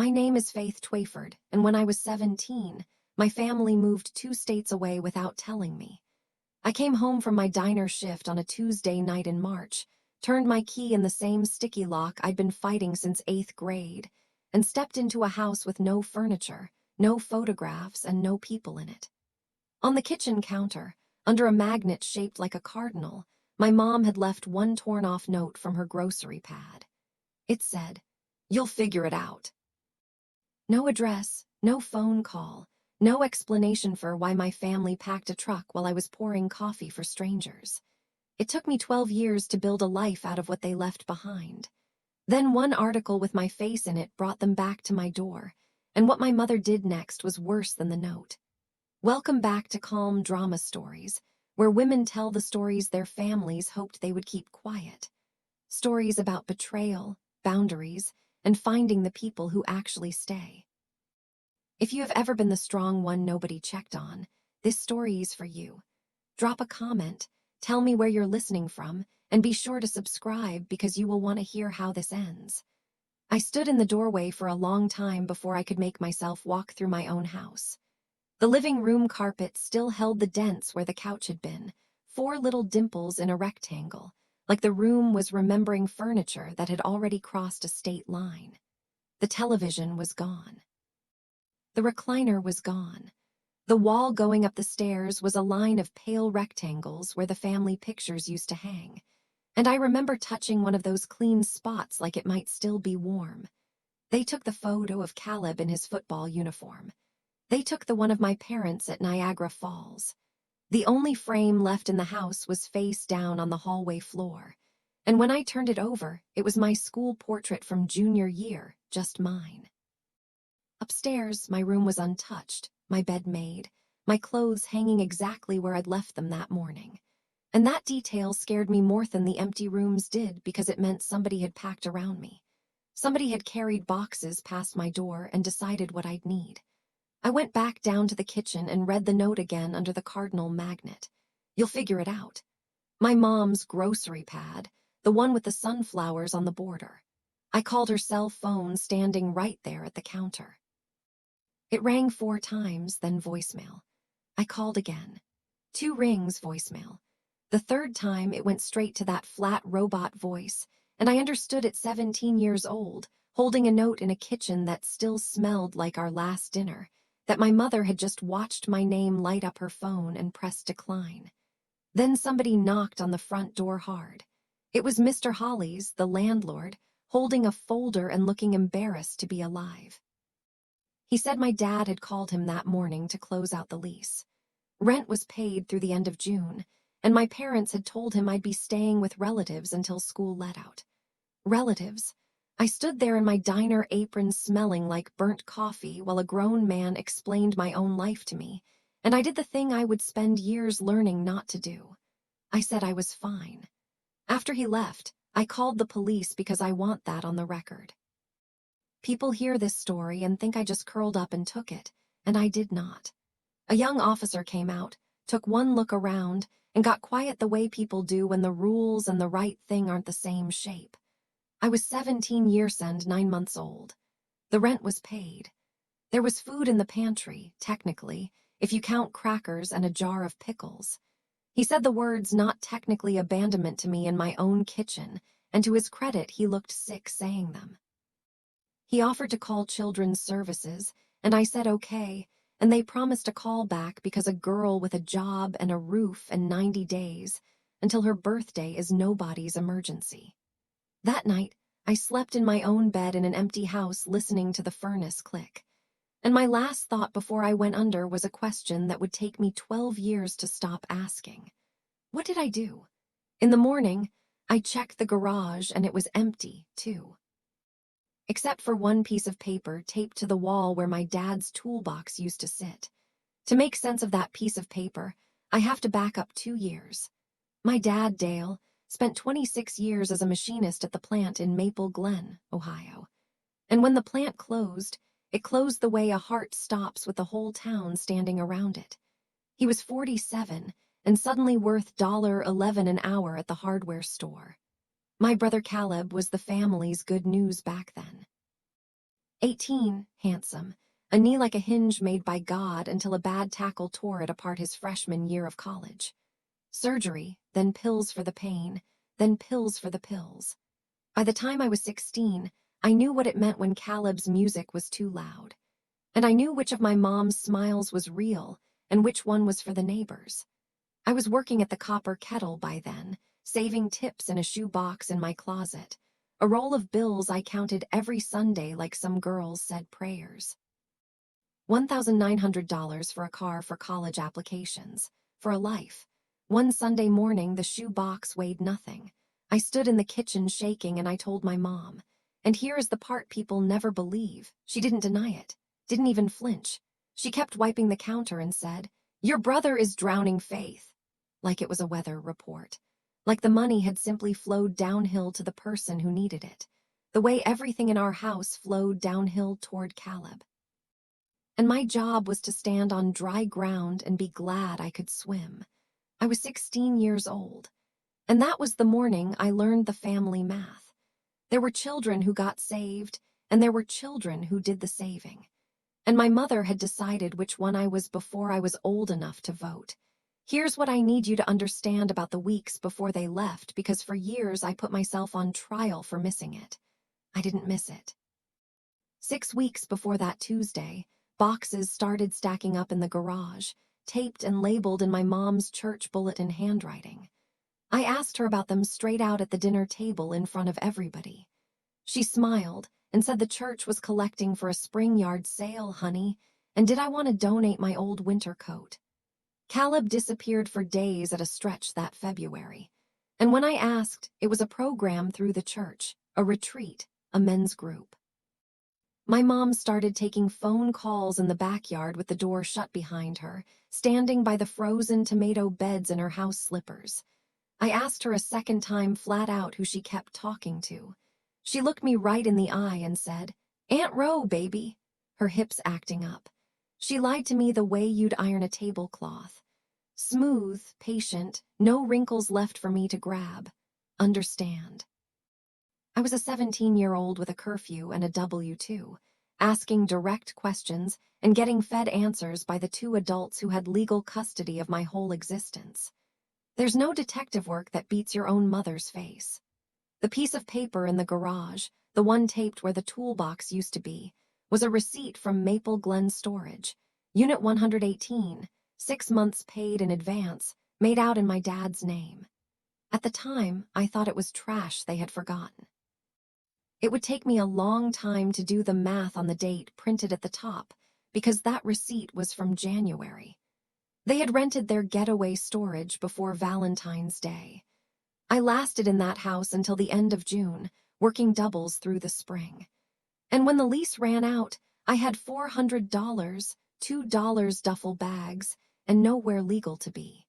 My name is Faith Twyford, and when I was 17, my family moved 2 states away without telling me. I came home from my diner shift on a Tuesday night in March, turned my key in the same sticky lock I'd been fighting since 8th grade, and stepped into a house with no furniture, no photographs, and no people in it. On the kitchen counter, under a magnet shaped like a cardinal, my mom had left one torn-off note from her grocery pad. It said, "You'll figure it out." No address, no phone call, no explanation for why my family packed a truck while I was pouring coffee for strangers. It took me 12 years to build a life out of what they left behind. Then one article with my face in it brought them back to my door, and what my mother did next was worse than the note. Welcome back to calm drama stories, where women tell the stories their families hoped they would keep quiet. Stories about betrayal, boundaries, and finding the people who actually stay. If you have ever been the strong one nobody checked on, this story is for you. Drop a comment, tell me where you're listening from, and be sure to subscribe because you will want to hear how this ends. I stood in the doorway for a long time before I could make myself walk through my own house. The living room carpet still held the dents where the couch had been, 4 little dimples in a rectangle, like the room was remembering furniture that had already crossed a state line. The television was gone. The recliner was gone. The wall going up the stairs was a line of pale rectangles where the family pictures used to hang, and I remember touching one of those clean spots like it might still be warm. They took the photo of Caleb in his football uniform. They took the one of my parents at Niagara Falls. The only frame left in the house was face down on the hallway floor, and when I turned it over, it was my school portrait from junior year, just mine. Upstairs, my room was untouched, my bed made, my clothes hanging exactly where I'd left them that morning. And that detail scared me more than the empty rooms did because it meant somebody had packed around me. Somebody had carried boxes past my door and decided what I'd need. I went back down to the kitchen and read the note again under the cardinal magnet. You'll figure it out. My mom's grocery pad, the one with the sunflowers on the border. I called her cell phone standing right there at the counter. It rang 4 times, then voicemail. I called again. 2 rings, voicemail. The 3rd time it went straight to that flat robot voice, and I understood at 17 years old, holding a note in a kitchen that still smelled like our last dinner, that my mother had just watched my name light up her phone and press decline. Then somebody knocked on the front door hard. It was Mr. Hollies, the landlord, holding a folder and looking embarrassed to be alive. He said my dad had called him that morning to close out the lease. Rent was paid through the end of June, and my parents had told him I'd be staying with relatives until school let out. Relatives? I stood there in my diner apron smelling like burnt coffee while a grown man explained my own life to me, and I did the thing I would spend years learning not to do. I said I was fine. After he left, I called the police because I want that on the record. People hear this story and think I just curled up and took it, and I did not. A young officer came out, took one look around, and got quiet the way people do when the rules and the right thing aren't the same shape. I was 17 years and 9 months old. The rent was paid. There was food in the pantry, technically, if you count crackers and a jar of pickles. He said the words "not technically abandonment" to me in my own kitchen, and to his credit, he looked sick saying them. He offered to call Children's Services, and I said okay, and they promised a call back because a girl with a job and a roof and 90 days, until her birthday, is nobody's emergency. That night, I slept in my own bed in an empty house listening to the furnace click. And my last thought before I went under was a question that would take me 12 years to stop asking. What did I do? In the morning, I checked the garage and it was empty, too. Except for one piece of paper taped to the wall where my dad's toolbox used to sit. To make sense of that piece of paper, I have to back up 2 years. My dad, Dale, spent 26 years as a machinist at the plant in Maple Glen, Ohio. And when the plant closed, it closed the way a heart stops with the whole town standing around it. He was 47 and suddenly worth $11 an hour at the hardware store. My brother Caleb was the family's good news back then. 18, handsome, a knee like a hinge made by God until a bad tackle tore it apart his freshman year of college. Surgery, then pills for the pain, then pills for the pills. By the time I was 16, I knew what it meant when Caleb's music was too loud. And I knew which of my mom's smiles was real and which one was for the neighbors. I was working at the Copper Kettle by then, saving tips in a shoebox in my closet, a roll of bills I counted every Sunday like some girls said prayers. $1,900 for a car for college applications, for a life. One Sunday morning, the shoebox weighed nothing. I stood in the kitchen shaking and I told my mom. And here is the part people never believe. She didn't deny it, didn't even flinch. She kept wiping the counter and said, "Your brother is drowning, Faith." Like it was a weather report. Like the money had simply flowed downhill to the person who needed it. The way everything in our house flowed downhill toward Caleb. And my job was to stand on dry ground and be glad I could swim. I was 16 years old. And that was the morning I learned the family math. There were children who got saved, and there were children who did the saving. And my mother had decided which one I was before I was old enough to vote. Here's what I need you to understand about the weeks before they left, because for years I put myself on trial for missing it. I didn't miss it. 6 weeks before that Tuesday, boxes started stacking up in the garage, taped and labeled in my mom's church bulletin handwriting. I asked her about them straight out at the dinner table in front of everybody. She smiled and said the church was collecting for a spring yard sale, honey, and did I want to donate my old winter coat? Caleb disappeared for days at a stretch that February. And when I asked, it was a program through the church, a retreat, a men's group. My mom started taking phone calls in the backyard with the door shut behind her, standing by the frozen tomato beds in her house slippers. I asked her a second time flat out who she kept talking to. She looked me right in the eye and said, "Aunt Ro, baby," her hips acting up. She lied to me the way you'd iron a tablecloth. Smooth, patient, no wrinkles left for me to grab. Understand. I was a 17-year-old with a curfew and a W-2, asking direct questions and getting fed answers by the 2 adults who had legal custody of my whole existence. There's no detective work that beats your own mother's face. The piece of paper in the garage, the one taped where the toolbox used to be, was a receipt from Maple Glen Storage, Unit 118, 6 months paid in advance, made out in my dad's name. At the time, I thought it was trash they had forgotten. It would take me a long time to do the math on the date printed at the top, because that receipt was from January. They had rented their getaway storage before Valentine's Day. I lasted in that house until the end of June, working doubles through the spring. And when the lease ran out, I had $400, $2 duffel bags, and nowhere legal to be.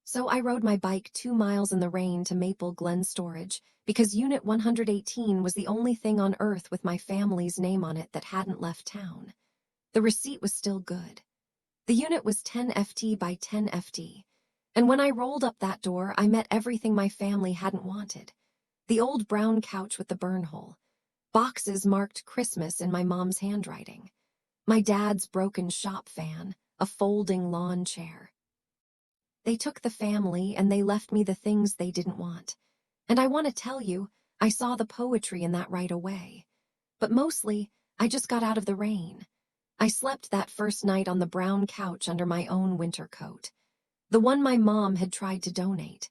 So I rode my bike 2 miles in the rain to Maple Glen Storage because Unit 118 was the only thing on earth with my family's name on it that hadn't left town. The receipt was still good. The unit was 10 FT by 10 FT. And when I rolled up that door, I met everything my family hadn't wanted. The old brown couch with the burn hole. Boxes marked Christmas in my mom's handwriting. My dad's broken shop fan, a folding lawn chair. They took the family and they left me the things they didn't want. And I want to tell you, I saw the poetry in that right away. But mostly, I just got out of the rain. I slept that first night on the brown couch under my own winter coat, the one my mom had tried to donate,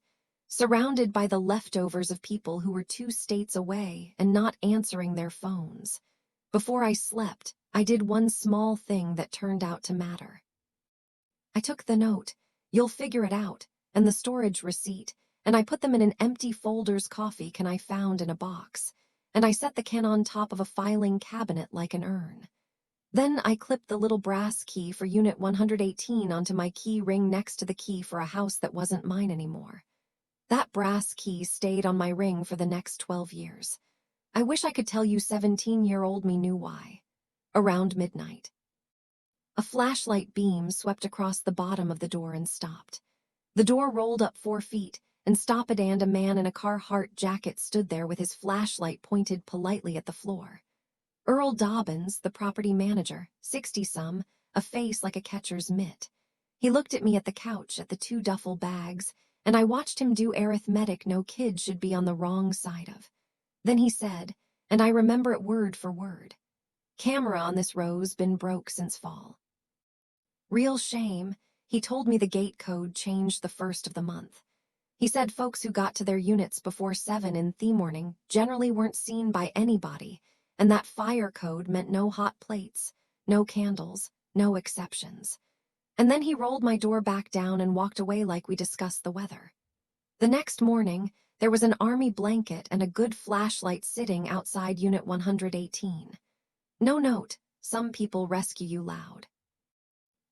surrounded by the leftovers of people who were 2 states away and not answering their phones. Before I slept, I did one small thing that turned out to matter. I took the note, "You'll figure it out," and the storage receipt, and I put them in an empty Folder's coffee can I found in a box, and I set the can on top of a filing cabinet like an urn. Then I clipped the little brass key for Unit 118 onto my key ring next to the key for a house that wasn't mine anymore. That brass key stayed on my ring for the next 12 years. I wish I could tell you 17-year-old me knew why. Around midnight. A flashlight beam swept across the bottom of the door and stopped. The door rolled up 4 feet, and stopped and a man in a Carhartt jacket stood there with his flashlight pointed politely at the floor. Earl Dobbins, the property manager, 60-some, a face like a catcher's mitt. He looked at me at the couch at the 2 duffel bags, and I watched him do arithmetic no kid should be on the wrong side of. Then he said, and I remember it word for word, "Camera on this row's been broke since fall." Real shame, he told me the gate code changed the first of the month. He said folks who got to their units before 7 in the morning generally weren't seen by anybody, and that fire code meant no hot plates, no candles, no exceptions. And then he rolled my door back down and walked away like we discussed the weather. The next morning, there was an army blanket and a good flashlight sitting outside Unit 118. No note, "Some people rescue you loud."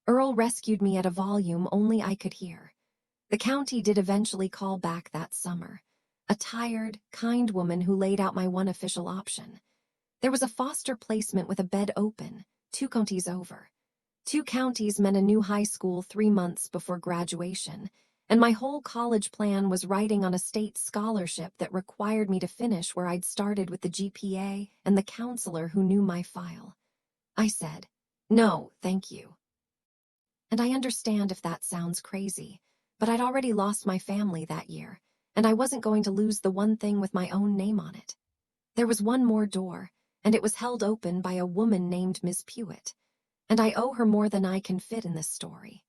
Earl rescued me at a volume only I could hear. The county did eventually call back that summer. A tired, kind woman who laid out my one official option. There was a foster placement with a bed open, 2 counties over. 2 counties meant a new high school 3 months before graduation, and my whole college plan was riding on a state scholarship that required me to finish where I'd started with the GPA and the counselor who knew my file. I said, "No, thank you." And I understand if that sounds crazy, but I'd already lost my family that year, and I wasn't going to lose the one thing with my own name on it. There was one more door, and it was held open by a woman named Miss Pewitt, and I owe her more than I can fit in this story.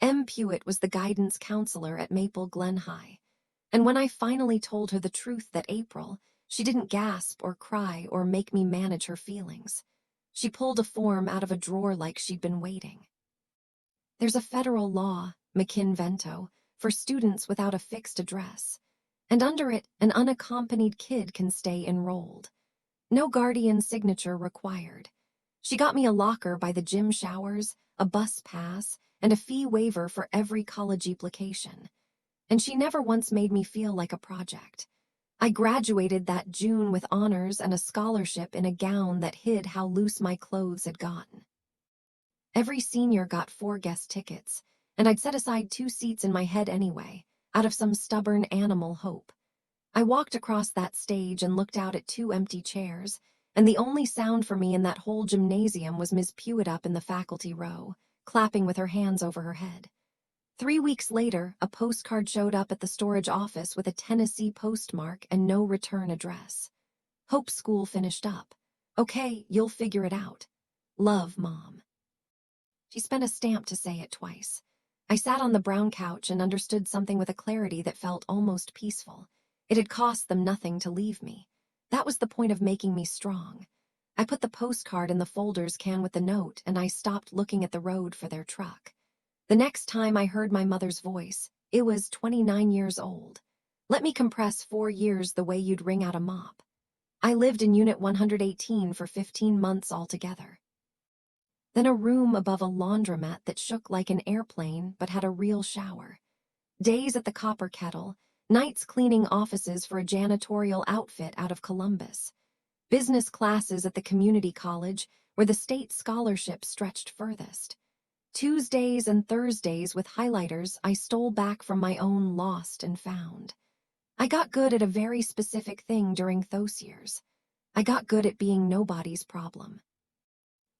M. Pewitt was the guidance counselor at Maple Glen High, and when I finally told her the truth that April, she didn't gasp or cry or make me manage her feelings. She pulled a form out of a drawer like she'd been waiting. There's a federal law, McKin-Vento, for students without a fixed address, and under it, an unaccompanied kid can stay enrolled. No guardian signature required. She got me a locker by the gym showers, a bus pass, and a fee waiver for every college application. And she never once made me feel like a project. I graduated that June with honors and a scholarship in a gown that hid how loose my clothes had gotten. Every senior got 4 guest tickets, and I'd set aside 2 seats in my head anyway, out of some stubborn animal hope. I walked across that stage and looked out at 2 empty chairs, and the only sound for me in that whole gymnasium was Miss Pewitt up in the faculty row, clapping with her hands over her head. 3 weeks later, a postcard showed up at the storage office with a Tennessee postmark and no return address. Hope school finished up. Okay, you'll figure it out. Love, Mom. She spent a stamp to say it twice. I sat on the brown couch and understood something with a clarity that felt almost peaceful. It had cost them nothing to leave me. That was the point of making me strong. I put the postcard in the folders can with the note, and I stopped looking at the road for their truck. The next time I heard my mother's voice, it was 29 years old. Let me compress 4 years the way you'd wring out a mop. I lived in Unit 118 for 15 months altogether. Then a room above a laundromat that shook like an airplane but had a real shower. Days at the Copper Kettle, nights cleaning offices for a janitorial outfit out of Columbus. Business classes at the community college where the state scholarship stretched furthest. Tuesdays and Thursdays with highlighters I stole back from my own lost and found. I got good at a very specific thing during those years. I got good at being nobody's problem.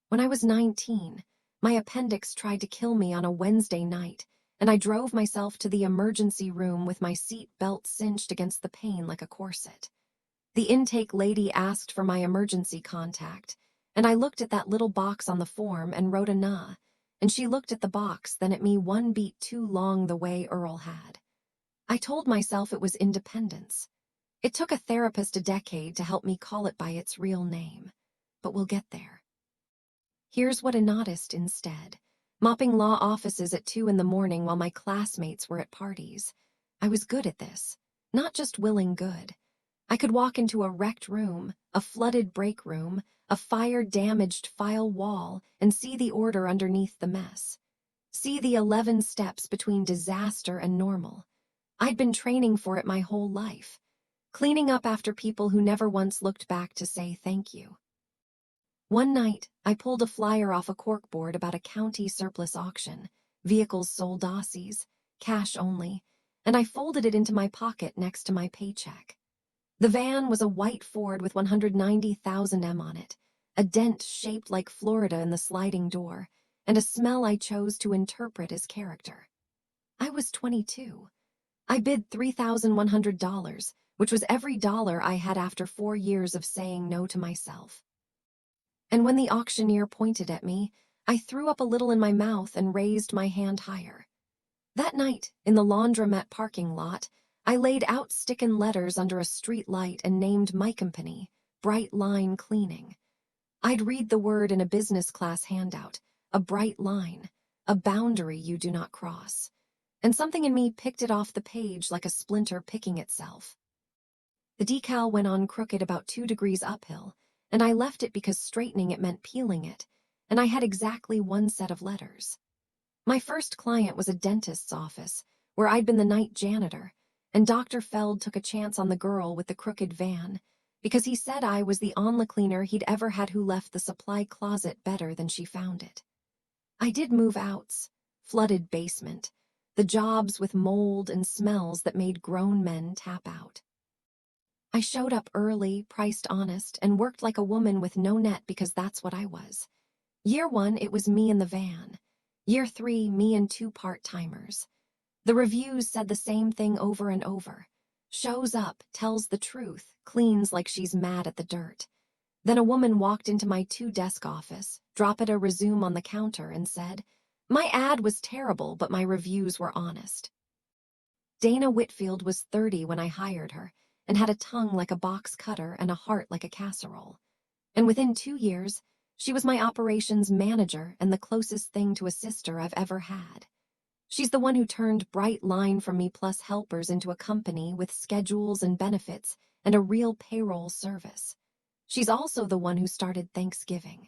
When I was 19, my appendix tried to kill me on a Wednesday night, and I drove myself to the emergency room with my seat belt cinched against the pain like a corset. The intake lady asked for my emergency contact, and I looked at that little box on the form and wrote a nah, and she looked at the box, then at me 1 beat too long the way Earl had. I told myself it was independence. It took a therapist a decade to help me call it by its real name, but we'll get there. Here's what I noticed instead. Mopping law offices at 2 in the morning while my classmates were at parties. I was good at this, not just willing good. I could walk into a wrecked room, a flooded break room, a fire-damaged file wall, and see the order underneath the mess. See the 11 steps between disaster and normal. I'd been training for it my whole life. Cleaning up after people who never once looked back to say thank you. One night, I pulled a flyer off a corkboard about a county surplus auction, vehicles sold dossies, cash only, and I folded it into my pocket next to my paycheck. The van was a white Ford with 190,000 M on it, a dent shaped like Florida in the sliding door, and a smell I chose to interpret as character. I was 22. I bid $3,100, which was every dollar I had after 4 years of saying no to myself. And when the auctioneer pointed at me, I threw up a little in my mouth and raised my hand higher. That night, in the laundromat parking lot, I laid out stick-in letters under a street light and named my company, Bright Line Cleaning. I'd read the word in a business class handout, a bright line, a boundary you do not cross. And something in me picked it off the page like a splinter picking itself. The decal went on crooked about 2 degrees uphill, and I left it because straightening it meant peeling it, and I had exactly 1 set of letters. My first client was a dentist's office, where I'd been the night janitor, and Dr. Feld took a chance on the girl with the crooked van, because he said I was the only cleaner he'd ever had who left the supply closet better than she found it. I did move-outs, flooded basement, the jobs with mold and smells that made grown men tap out. I showed up early, priced honest, and worked like a woman with no net because that's what I was. Year 1, it was me in the van. Year 3, me and 2 part-timers. The reviews said the same thing over and over. Shows up, tells the truth, cleans like she's mad at the dirt. Then a woman walked into my 2-desk office, dropped a resume on the counter, and said, "My ad was terrible, but my reviews were honest." Dana Whitfield was 30 when I hired her, and had a tongue like a box cutter and a heart like a casserole. And within 2 years, she was my operations manager and the closest thing to a sister I've ever had. She's the one who turned Bright Line from me plus helpers into a company with schedules and benefits and a real payroll service. She's also the one who started Thanksgiving,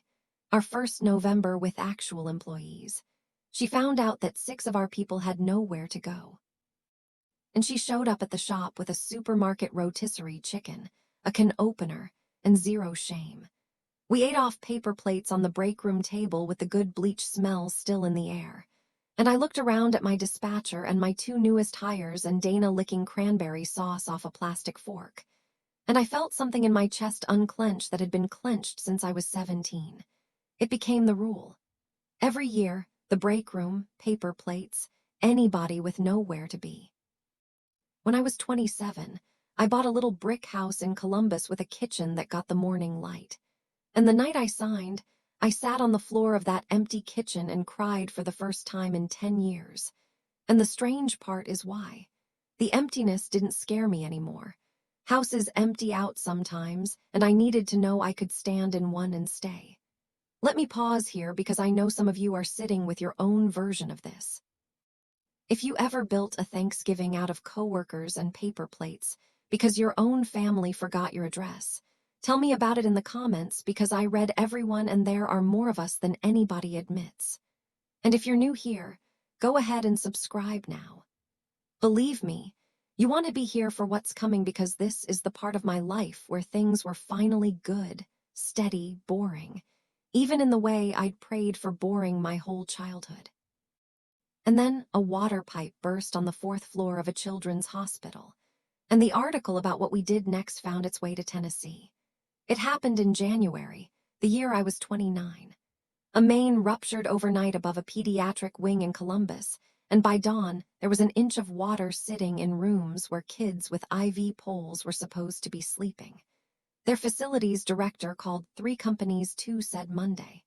our first November with actual employees. She found out that 6 of our people had nowhere to go. And she showed up at the shop with a supermarket rotisserie chicken, a can opener, and 0 shame. We ate off paper plates on the break room table with the good bleach smell still in the air. And I looked around at my dispatcher and my 2 newest hires and Dana licking cranberry sauce off a plastic fork. And I felt something in my chest unclench that had been clenched since I was 17. It became the rule. Every year, the break room, paper plates, anybody with nowhere to be. When I was 27, I bought a little brick house in Columbus with a kitchen that got the morning light. And the night I signed, I sat on the floor of that empty kitchen and cried for the first time in 10 years. And the strange part is why. The emptiness didn't scare me anymore. Houses empty out sometimes, and I needed to know I could stand in one and stay. Let me pause here because I know some of you are sitting with your own version of this. If you ever built a Thanksgiving out of coworkers and paper plates because your own family forgot your address, tell me about it in the comments because I read everyone and there are more of us than anybody admits. And if you're new here, go ahead and subscribe now. Believe me, you want to be here for what's coming because this is the part of my life where things were finally good, steady, boring, even in the way I'd prayed for boring my whole childhood. And then a water pipe burst on the 4th floor of a children's hospital, and the article about what we did next found its way to Tennessee. It happened in January, the year I was 29. A main ruptured overnight above a pediatric wing in Columbus, and by dawn, there was an inch of water sitting in rooms where kids with IV poles were supposed to be sleeping. Their facilities director called 3 companies too, said Monday.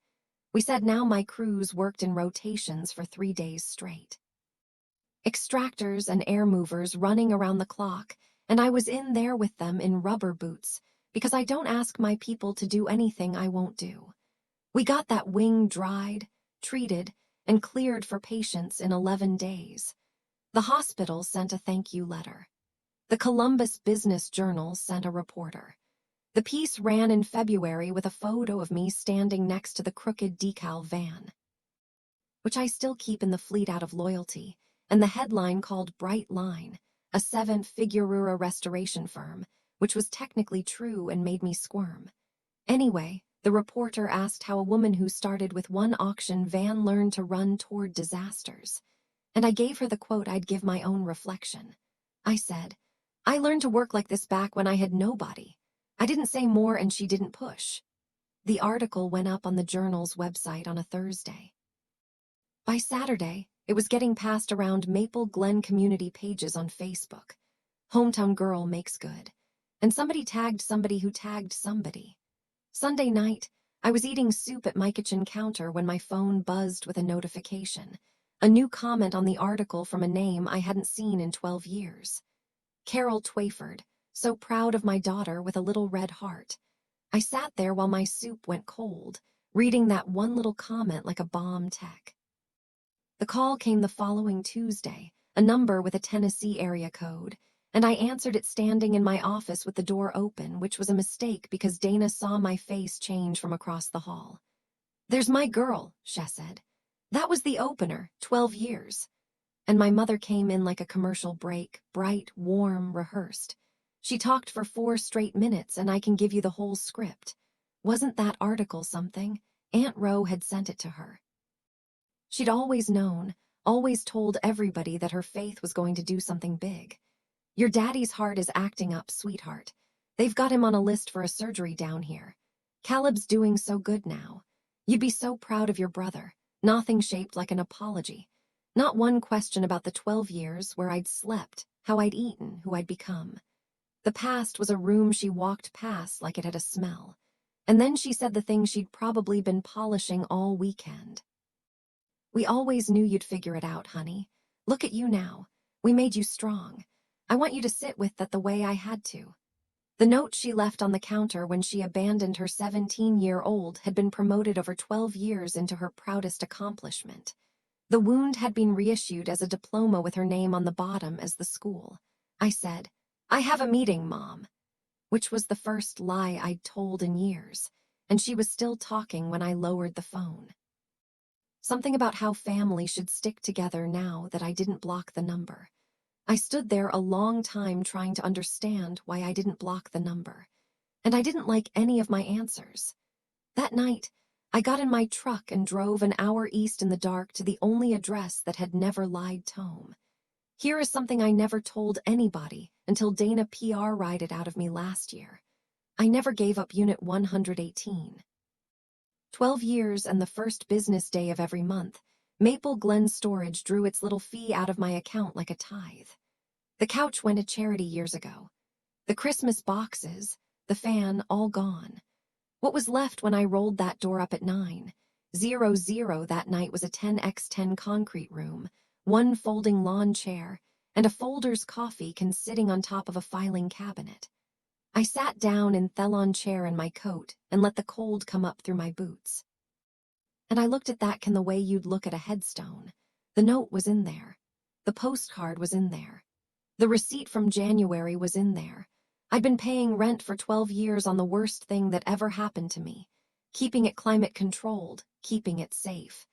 We said now my crews worked in rotations for 3 days straight. Extractors and air movers running around the clock, and I was in there with them in rubber boots, because I don't ask my people to do anything I won't do. We got that wing dried, treated, and cleared for patients in 11 days. The hospital sent a thank you letter. The Columbus Business Journal sent a reporter. The piece ran in February with a photo of me standing next to the crooked decal van, which I still keep in the fleet out of loyalty, and the headline called Bright Line, a 7-figure restoration firm, which was technically true and made me squirm. Anyway, the reporter asked how a woman who started with 1 auction van learned to run toward disasters. And I gave her the quote I'd give my own reflection. I said, "I learned to work like this back when I had nobody." I didn't say more and she didn't push. The article went up on the journal's website on a Thursday. By Saturday, it was getting passed around Maple Glen community pages on Facebook. Hometown girl makes good. And somebody tagged somebody who tagged somebody. Sunday night, I was eating soup at my kitchen counter when my phone buzzed with a notification. A new comment on the article from a name I hadn't seen in 12 years. Carol Twyford, so proud of my daughter with a little red heart. I sat there while my soup went cold, reading that one little comment like a bomb tech. The call came the following Tuesday, a number with a Tennessee area code, and I answered it standing in my office with the door open, which was a mistake because Dana saw my face change from across the hall. "There's my girl," she said. "That was the opener, 12 years. And my mother came in like a commercial break, bright, warm, rehearsed. She talked for 4 straight minutes, and I can give you the whole script. Wasn't that article something? Aunt Ro had sent it to her. She'd always known, always told everybody that her faith was going to do something big. Your daddy's heart is acting up, sweetheart. They've got him on a list for a surgery down here. Caleb's doing so good now. You'd be so proud of your brother. Nothing shaped like an apology. Not one question about the 12 years where I'd slept, how I'd eaten, who I'd become. The past was a room she walked past like it had a smell. And then she said the thing she'd probably been polishing all weekend. We always knew you'd figure it out, honey. Look at you now. We made you strong. I want you to sit with that the way I had to. The note she left on the counter when she abandoned her 17-year-old had been promoted over 12 years into her proudest accomplishment. The wound had been reissued as a diploma with her name on the bottom as the school. I said, "I have a meeting, Mom," which was the first lie I'd told in years, and she was still talking when I lowered the phone. Something about how family should stick together now that I didn't block the number. I stood there a long time trying to understand why I didn't block the number, and I didn't like any of my answers. That night, I got in my truck and drove an hour east in the dark to the only address that had never lied to home. Here is something I never told anybody until Dana PR ried it out of me last year. I never gave up Unit 118. 12 years and the first business day of every month, Maple Glen Storage drew its little fee out of my account like a tithe. The couch went to charity years ago. The Christmas boxes, the fan, all gone. What was left when I rolled that door up at 9:00 that night was a 10x10 concrete room, one folding lawn chair, and a folder's coffee can sitting on top of a filing cabinet. I sat down in Thelon chair in my coat and let the cold come up through my boots. And I looked at that can the way you'd look at a headstone. The note was in there. The postcard was in there. The receipt from January was in there. I'd been paying rent for 12 years on the worst thing that ever happened to me, keeping it climate controlled, keeping it safe.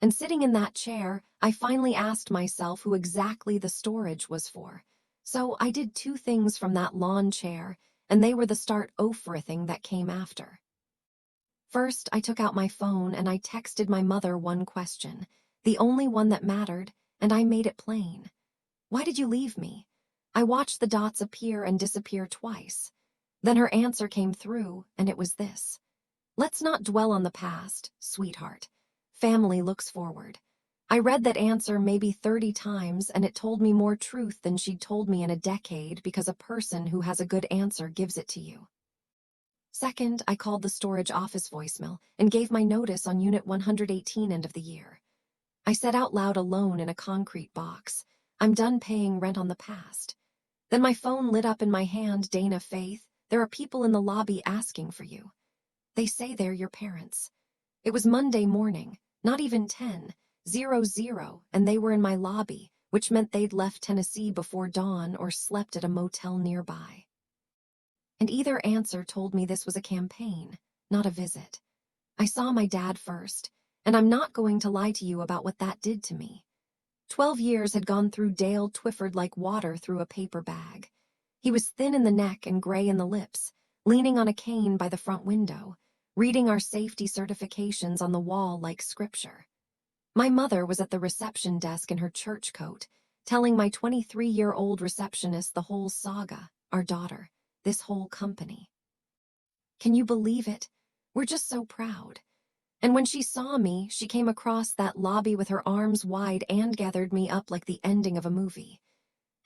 And sitting in that chair, I finally asked myself who exactly the storage was for. So I did 2 things from that lawn chair, and they were the start over thing that came after. First, I took out my phone and I texted my mother one question, the only one that mattered, and I made it plain. "Why did you leave me?" I watched the dots appear and disappear twice. Then her answer came through, and it was this. "Let's not dwell on the past, sweetheart. Family looks forward." I read that answer maybe 30 times, and it told me more truth than she'd told me in a decade because a person who has a good answer gives it to you. Second, I called the storage office voicemail and gave my notice on Unit 118 end of the year. I said out loud alone in a concrete box, "I'm done paying rent on the past." Then my phone lit up in my hand. "Dana, Faith, there are people in the lobby asking for you. They say they're your parents." It was Monday morning, not even 10:00, and they were in my lobby, which meant they'd left Tennessee before dawn or slept at a motel nearby. And either answer told me this was a campaign, not a visit. I saw my dad first, and I'm not going to lie to you about what that did to me. 12 years had gone through Dale Twyford like water through a paper bag. He was thin in the neck and gray in the lips, leaning on a cane by the front window, reading our safety certifications on the wall like scripture. My mother was at the reception desk in her church coat, telling my 23-year-old receptionist the whole saga, our daughter, this whole company. Can you believe it? We're just so proud. And when she saw me, she came across that lobby with her arms wide and gathered me up like the ending of a movie.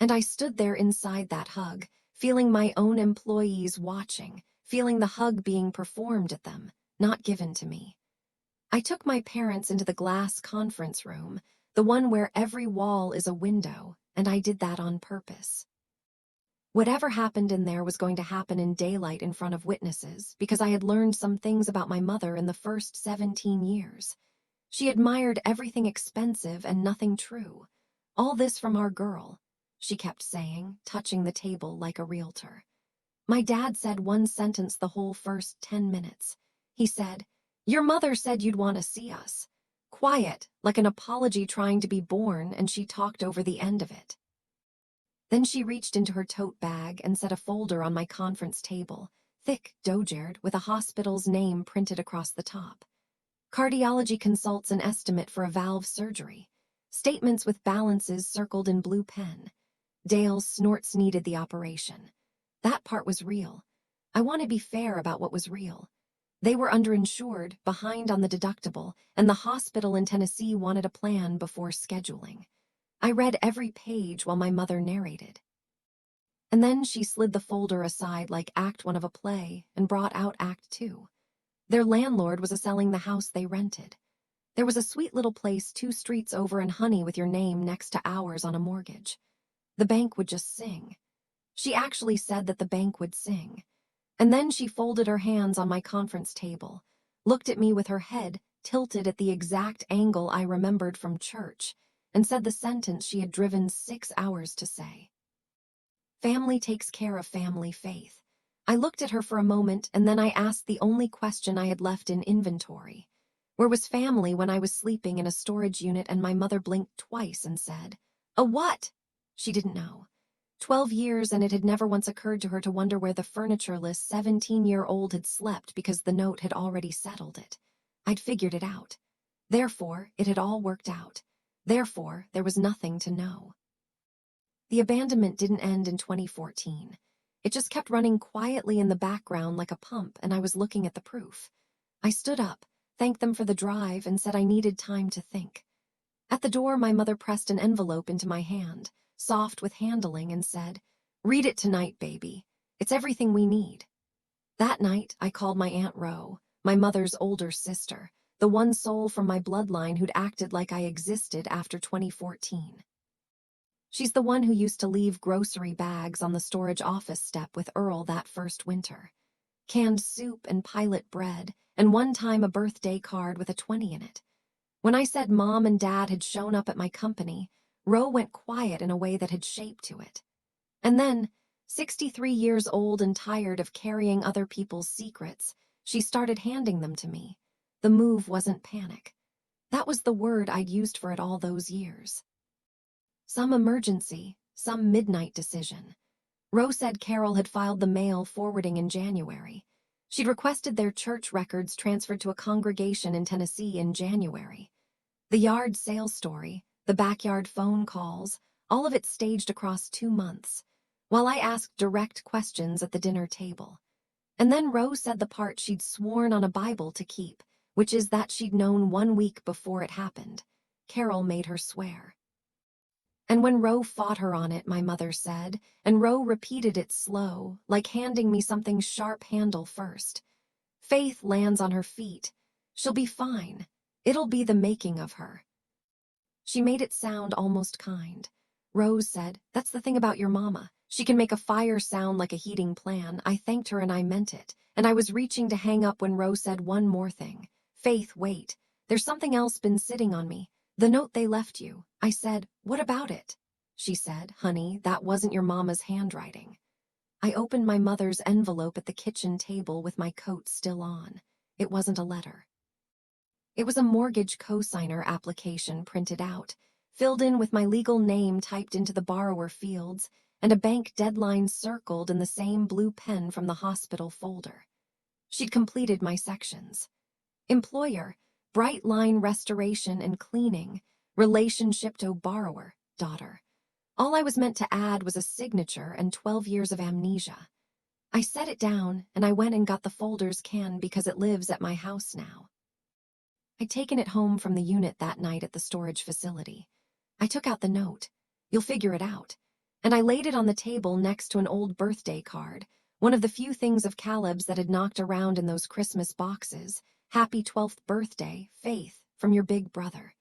And I stood there inside that hug, feeling my own employees watching, feeling the hug being performed at them, not given to me. I took my parents into the glass conference room, the one where every wall is a window, and I did that on purpose. Whatever happened in there was going to happen in daylight in front of witnesses, because I had learned some things about my mother in the first 17 years. She admired everything expensive and nothing true. All this from our girl, she kept saying, touching the table like a realtor. My dad said one sentence the whole first 10 minutes. He said, "Your mother said you'd want to see us." Quiet, like an apology trying to be born, and she talked over the end of it. Then she reached into her tote bag and set a folder on my conference table, thick, dogered, with a hospital's name printed across the top. Cardiology consults an estimate for a valve surgery. Statements with balances circled in blue pen. Dale's snorts needed the operation. That part was real. I want to be fair about what was real. They were underinsured, behind on the deductible, and the hospital in Tennessee wanted a plan before scheduling. I read every page while my mother narrated. And then she slid the folder aside like Act 1 of a play and brought out Act 2. Their landlord was selling the house they rented. There was a sweet little place 2 streets over in Honey with your name next to ours on a mortgage. The bank would just sing. She actually said that the bank would sing. And then she folded her hands on my conference table, looked at me with her head tilted at the exact angle I remembered from church, and said the sentence she had driven 6 hours to say. Family takes care of family, Faith. I looked at her for a moment, and then I asked the only question I had left in inventory. Where was family when I was sleeping in a storage unit and my mother blinked twice and said, "A what?" She didn't know. 12 years, and it had never once occurred to her to wonder where the furnitureless 17-year-old had slept because the note had already settled it. I'd figured it out. Therefore, it had all worked out. Therefore, there was nothing to know. The abandonment didn't end in 2014. It just kept running quietly in the background like a pump, and I was looking at the proof. I stood up, thanked them for the drive, and said I needed time to think. At the door, my mother pressed an envelope into my hand, soft with handling, and said, "Read it tonight, baby. It's everything we need." That night, I called my Aunt Ro, my mother's older sister, the one soul from my bloodline who'd acted like I existed after 2014. She's the one who used to leave grocery bags on the storage office step with Earl that first winter. Canned soup and pilot bread, and one time a birthday card with a 20 in it. When I said Mom and Dad had shown up at my company, Ro went quiet in a way that had shape to it. And then, 63 years old and tired of carrying other people's secrets, she started handing them to me. The move wasn't panic. That was the word I'd used for it all those years. Some emergency, some midnight decision. Ro said Carol had filed the mail forwarding in January. She'd requested their church records transferred to a congregation in Tennessee in January. The yard sale story, the backyard phone calls, all of it staged across 2 months, while I asked direct questions at the dinner table. And then Ro said the part she'd sworn on a Bible to keep, which is that she'd known 1 week before it happened. Carol made her swear. And when Ro fought her on it, my mother said, and Ro repeated it slow, like handing me something sharp handle first. Faith lands on her feet. She'll be fine. It'll be the making of her. She made it sound almost kind. Rose said, "That's the thing about your mama. She can make a fire sound like a heating plan." I thanked her and I meant it, and I was reaching to hang up when Rose said one more thing. "Faith, wait. There's something else been sitting on me. The note they left you." I said, "What about it?" She said, "Honey, that wasn't your mama's handwriting." I opened my mother's envelope at the kitchen table with my coat still on. It wasn't a letter. It was a mortgage cosigner application printed out, filled in with my legal name typed into the borrower fields, and a bank deadline circled in the same blue pen from the hospital folder. She'd completed my sections. Employer, bright line restoration and cleaning, relationship to borrower, daughter. All I was meant to add was a signature and 12 years of amnesia. I set it down, and I went and got the folder's can because it lives at my house now. I'd taken it home from the unit that night at the storage facility. I took out the note. You'll figure it out. And I laid it on the table next to an old birthday card, one of the few things of Caleb's that had knocked around in those Christmas boxes. Happy 12th birthday, Faith, from your big brother.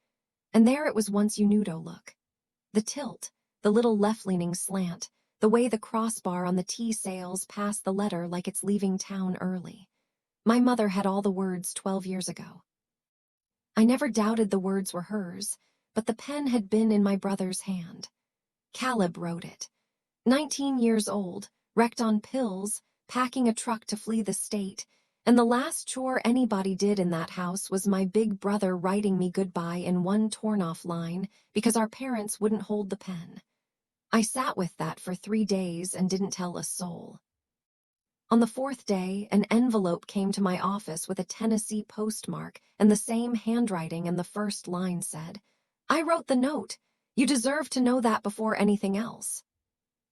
And there it was once you knew to look. The tilt, the little left-leaning slant, the way the crossbar on the tea sails past the letter like it's leaving town early. My mother had all the words 12 years ago. I never doubted the words were hers, but the pen had been in my brother's hand. Caleb wrote it. 19 years old, wrecked on pills, packing a truck to flee the state, and the last chore anybody did in that house was my big brother writing me goodbye in one torn-off line because our parents wouldn't hold the pen. I sat with that for 3 days and didn't tell a soul. On the 4th day, an envelope came to my office with a Tennessee postmark and the same handwriting, and the first line said, "I wrote the note. You deserve to know that before anything else."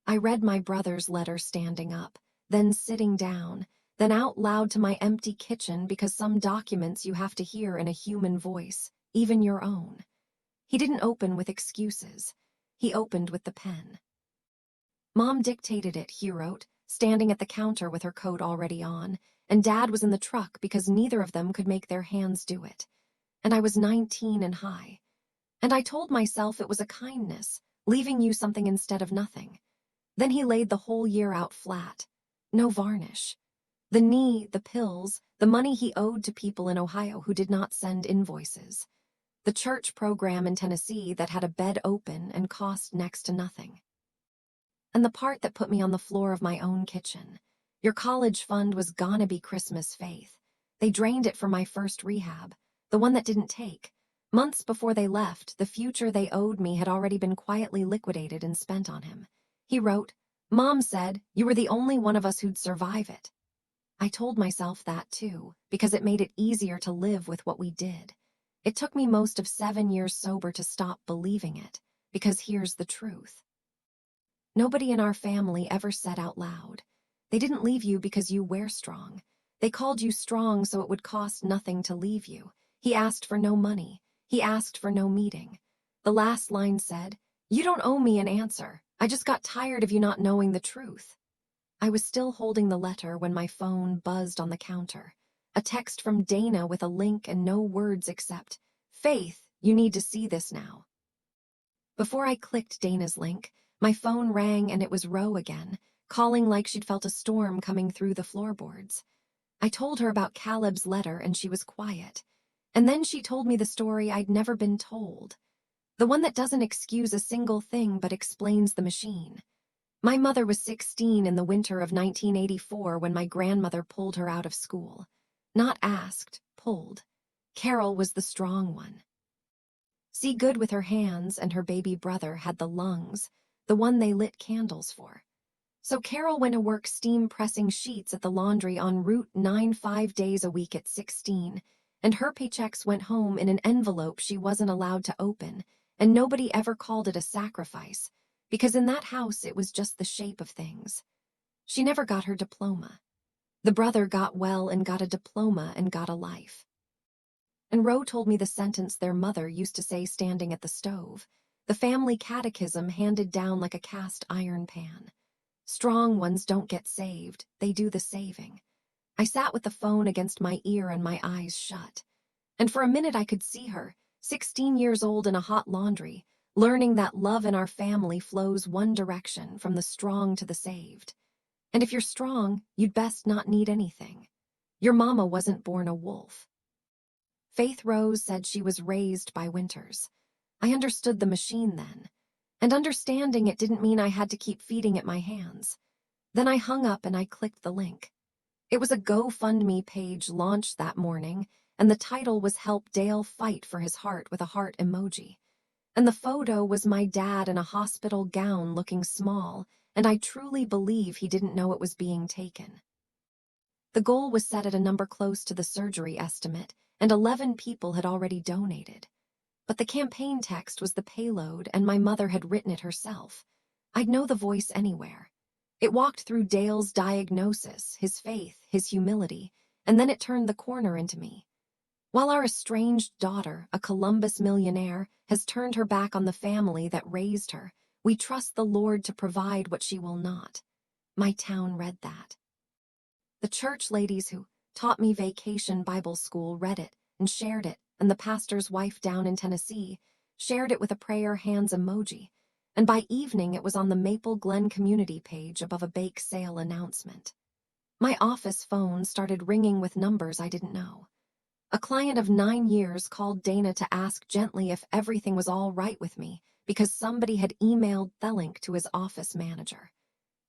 I read my brother's letter standing up, then sitting down, then out loud to my empty kitchen because some documents you have to hear in a human voice, even your own. He didn't open with excuses. He opened with the pen. Mom dictated it, he wrote, standing at the counter with her coat already on, and Dad was in the truck because neither of them could make their hands do it. And I was 19 and high. And I told myself it was a kindness, leaving you something instead of nothing. Then he laid the whole year out flat. No varnish. The knee, the pills, the money he owed to people in Ohio who did not send invoices. The church program in Tennessee that had a bed open and cost next to nothing. And the part that put me on the floor of my own kitchen. Your college fund was gonna be Christmas, Faith. They drained it for my first rehab, the one that didn't take. Months before they left, the future they owed me had already been quietly liquidated and spent on him. He wrote, "Mom said you were the only one of us who'd survive it." I told myself that too, because it made it easier to live with what we did. It took me most of 7 years sober to stop believing it, because here's the truth. Nobody in our family ever said out loud, they didn't leave you because you were strong. They called you strong so it would cost nothing to leave you. He asked for no money. He asked for no meeting. The last line said, "You don't owe me an answer. I just got tired of you not knowing the truth." I was still holding the letter when my phone buzzed on the counter. A text from Dana with a link and no words except, "Faith, you need to see this now." Before I clicked Dana's link, my phone rang and it was Ro again, calling like she'd felt a storm coming through the floorboards. I told her about Caleb's letter and she was quiet. And then she told me the story I'd never been told. The one that doesn't excuse a single thing but explains the machine. My mother was 16 in the winter of 1984 when my grandmother pulled her out of school. Not asked, pulled. Carol was the strong one. See good with her hands, and her baby brother had the lungs, the one they lit candles for. So Carol went to work steam pressing sheets at the laundry on Route 9 5 days a week at 16, and her paychecks went home in an envelope she wasn't allowed to open, and nobody ever called it a sacrifice, because in that house it was just the shape of things. She never got her diploma. The brother got well and got a diploma and got a life. And Ro told me the sentence their mother used to say standing at the stove, the family catechism handed down like a cast iron pan. Strong ones don't get saved, they do the saving. I sat with the phone against my ear and my eyes shut. And for a minute I could see her, 16 years old in a hot laundry, learning that love in our family flows one direction, from the strong to the saved. And if you're strong, you'd best not need anything. Your mama wasn't born a wolf. Faith Rose said she was raised by Winters. I understood the machine then. And understanding it didn't mean I had to keep feeding it my hands. Then I hung up and I clicked the link. It was a GoFundMe page launched that morning, and the title was "Help Dale Fight for His Heart" with a heart emoji. And the photo was my dad in a hospital gown looking small, and I truly believe he didn't know it was being taken. The goal was set at a number close to the surgery estimate, and 11 people had already donated. But the campaign text was the payload, and my mother had written it herself. I'd know the voice anywhere. It walked through Dale's diagnosis, his faith, his humility, and then it turned the corner into me. While our estranged daughter, a Columbus millionaire, has turned her back on the family that raised her, we trust the Lord to provide what she will not. My town read that. The church ladies who taught me vacation Bible school read it and shared it, and the pastor's wife down in Tennessee shared it with a prayer hands emoji, and by evening it was on the Maple Glen community page above a bake sale announcement. My office phone started ringing with numbers I didn't know. A client of 9 years called Dana to ask gently if everything was all right with me because somebody had emailed the link to his office manager.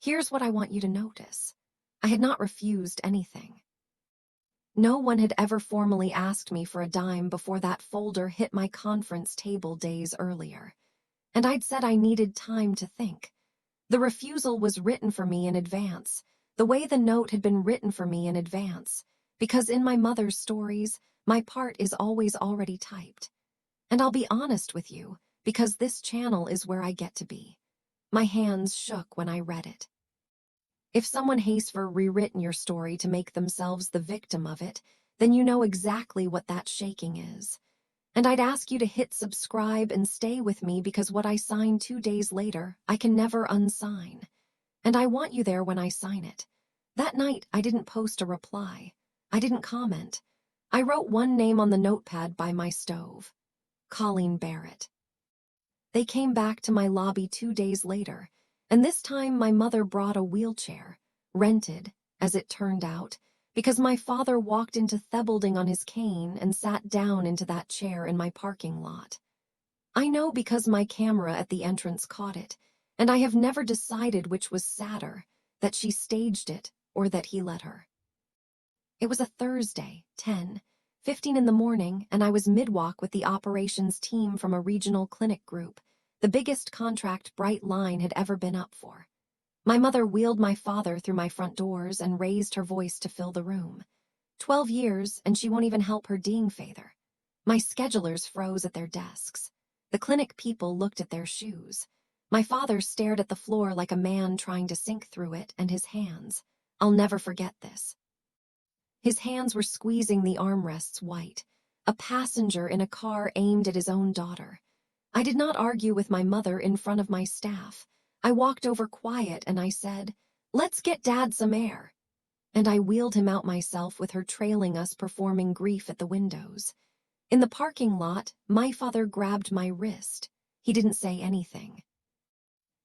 Here's what I want you to notice. I had not refused anything. No one had ever formally asked me for a dime before that folder hit my conference table days earlier, and I'd said I needed time to think. The refusal was written for me in advance, the way the note had been written for me in advance, because in my mother's stories, my part is always already typed. And I'll be honest with you, because this channel is where I get to be. My hands shook when I read it. If someone has rewritten your story to make themselves the victim of it, then you know exactly what that shaking is. And I'd ask you to hit subscribe and stay with me because what I sign 2 days later, I can never unsign. And I want you there when I sign it. That night, I didn't post a reply. I didn't comment. I wrote one name on the notepad by my stove. Colleen Barrett. They came back to my lobby 2 days later, and this time my mother brought a wheelchair, rented, as it turned out, because my father walked into Thebalding on his cane and sat down into that chair in my parking lot. I know because my camera at the entrance caught it, and I have never decided which was sadder, that she staged it or that he let her. It was a Thursday, 10:15 in the morning, and I was mid-walk with the operations team from a regional clinic group, the biggest contract Bright Line had ever been up for. My mother wheeled my father through my front doors and raised her voice to fill the room. 12 years, and she won't even help her ding father. My schedulers froze at their desks. The clinic people looked at their shoes. My father stared at the floor like a man trying to sink through it, and his hands. I'll never forget this. His hands were squeezing the armrests white, a passenger in a car aimed at his own daughter. I did not argue with my mother in front of my staff. I walked over quiet and I said, "Let's get Dad some air." And I wheeled him out myself with her trailing us performing grief at the windows. In the parking lot, my father grabbed my wrist. He didn't say anything.